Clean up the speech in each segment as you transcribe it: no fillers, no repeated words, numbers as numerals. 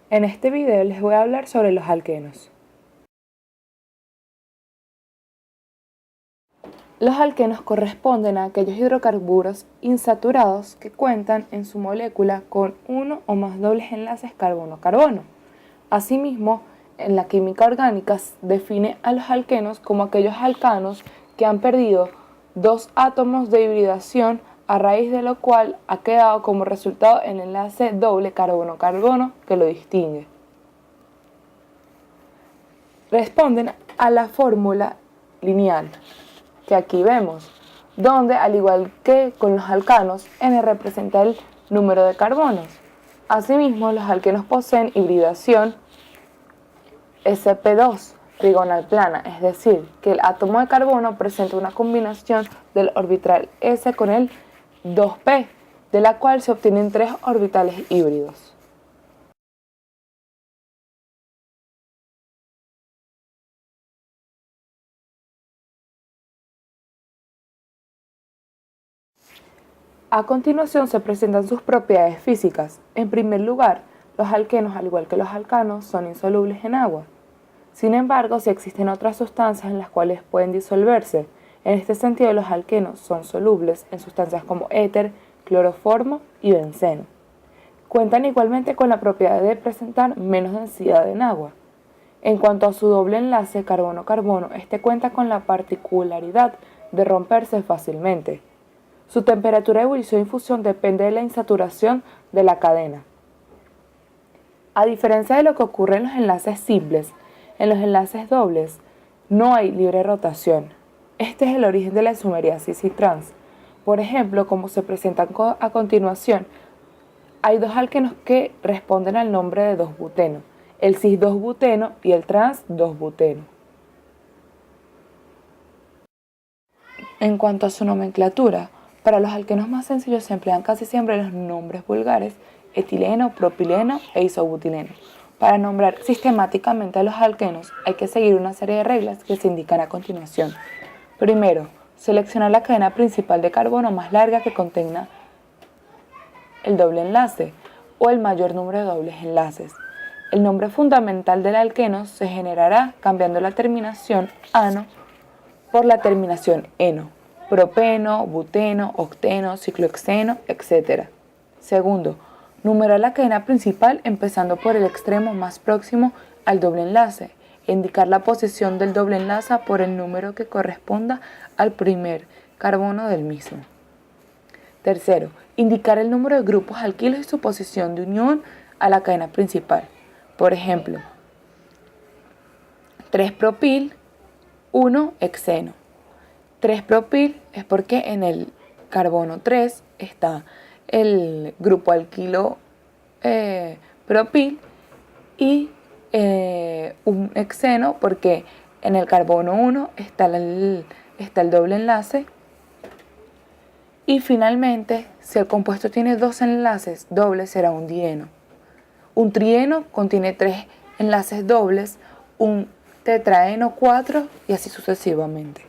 En este video les voy a hablar sobre los alquenos. Los alquenos corresponden a aquellos hidrocarburos insaturados que cuentan en su molécula con uno o más dobles enlaces carbono-carbono. Asimismo, en la química orgánica se define a los alquenos como aquellos alcanos que han perdido dos átomos de hibridación, a raíz de lo cual ha quedado como resultado el enlace doble carbono-carbono que lo distingue. Responden a la fórmula lineal que aquí vemos, donde al igual que con los alcanos, N representa el número de carbonos. Asimismo, los alquenos poseen hibridación sp2 trigonal plana, es decir, que el átomo de carbono presenta una combinación del orbital s con el 2p, de la cual se obtienen tres orbitales híbridos. A continuación se presentan sus propiedades físicas. En primer lugar, los alquenos, al igual que los alcanos, son insolubles en agua. Sin embargo, sí existen otras sustancias en las cuales pueden disolverse. En este sentido, los alquenos son solubles en sustancias como éter, cloroformo y benceno. Cuentan igualmente con la propiedad de presentar menos densidad en agua. En cuanto a su doble enlace carbono-carbono, este cuenta con la particularidad de romperse fácilmente. Su temperatura de ebullición y fusión depende de la insaturación de la cadena. A diferencia de lo que ocurre en los enlaces simples, en los enlaces dobles no hay libre rotación. Este es el origen de la isomería cis y trans. Por ejemplo, como se presentan a continuación, hay dos alquenos que responden al nombre de 2-buteno, el cis-2-buteno y el trans-2-buteno. En cuanto a su nomenclatura, para los alquenos más sencillos se emplean casi siempre los nombres vulgares etileno, propileno e isobutileno. Para nombrar sistemáticamente a los alquenos hay que seguir una serie de reglas que se indican a continuación. Primero, seleccionar la cadena principal de carbono más larga que contenga el doble enlace o el mayor número de dobles enlaces. El nombre fundamental del alqueno se generará cambiando la terminación ano por la terminación eno, propeno, buteno, octeno, ciclohexeno, etc. Segundo, numerar la cadena principal empezando por el extremo más próximo al doble enlace e indicar la posición del doble enlace por el número que corresponda al primer carbono del mismo. Tercero, indicar el número de grupos alquilos y su posición de unión a la cadena principal. Por ejemplo, 3-propil, 1-hexeno. 3-propil es porque en el carbono 3 está el grupo alquilo propil y un hexeno porque en el carbono 1 está el doble enlace. Y finalmente, si el compuesto tiene dos enlaces dobles, será un dieno. Un trieno contiene tres enlaces dobles, un tetraeno 4 y así sucesivamente.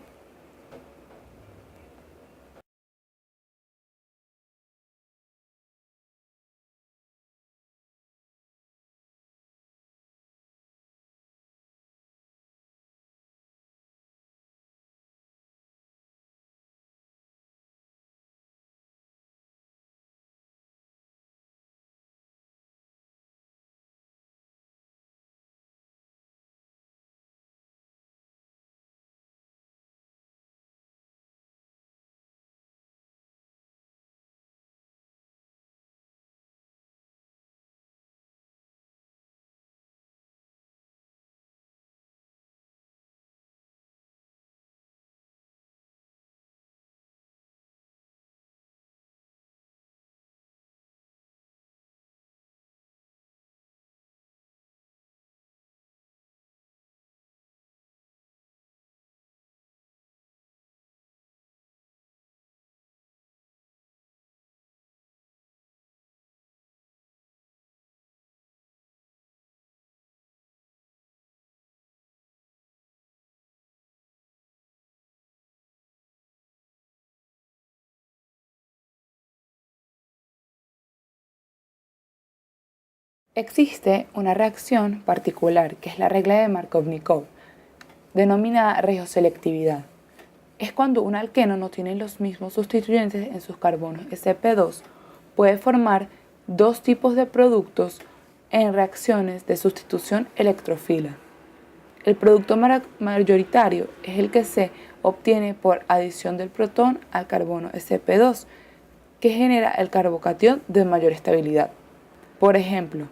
Existe una reacción particular, que es la regla de Markovnikov, denominada regioselectividad. Es cuando un alqueno no tiene los mismos sustituyentes en sus carbonos sp2, puede formar dos tipos de productos en reacciones de sustitución electrofila. El producto mayoritario es el que se obtiene por adición del protón al carbono sp2, que genera el carbocatión de mayor estabilidad. Por ejemplo,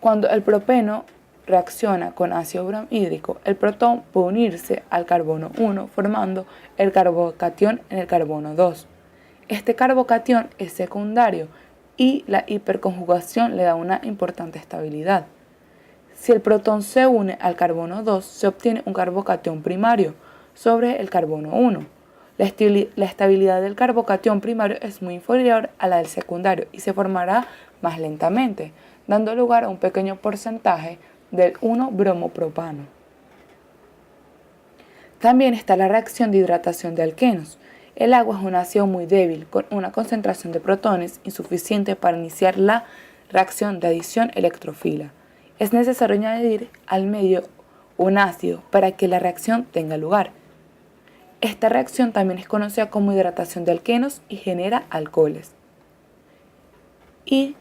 cuando el propeno reacciona con ácido bromhídrico, el protón puede unirse al carbono 1 formando el carbocatión en el carbono 2. Este carbocatión es secundario y la hiperconjugación le da una importante estabilidad. Si el protón se une al carbono 2, se obtiene un carbocatión primario sobre el carbono 1. La estabilidad del carbocatión primario es muy inferior a la del secundario y se formará más lentamente, dando lugar a un pequeño porcentaje del 1-bromopropano. También está la reacción de hidratación de alquenos. El agua es un ácido muy débil, con una concentración de protones insuficiente para iniciar la reacción de adición electrofila. Es necesario añadir al medio un ácido para que la reacción tenga lugar. Esta reacción también es conocida como hidratación de alquenos y genera alcoholes. Y,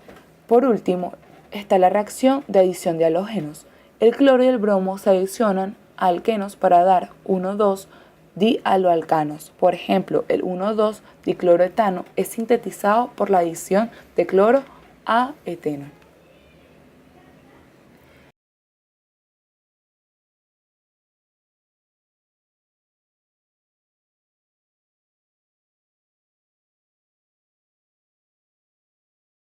por último, está la reacción de adición de halógenos. El cloro y el bromo se adicionan a alquenos para dar 1,2-dialoalcanos. Por ejemplo, el 1,2-dicloroetano es sintetizado por la adición de cloro a eteno.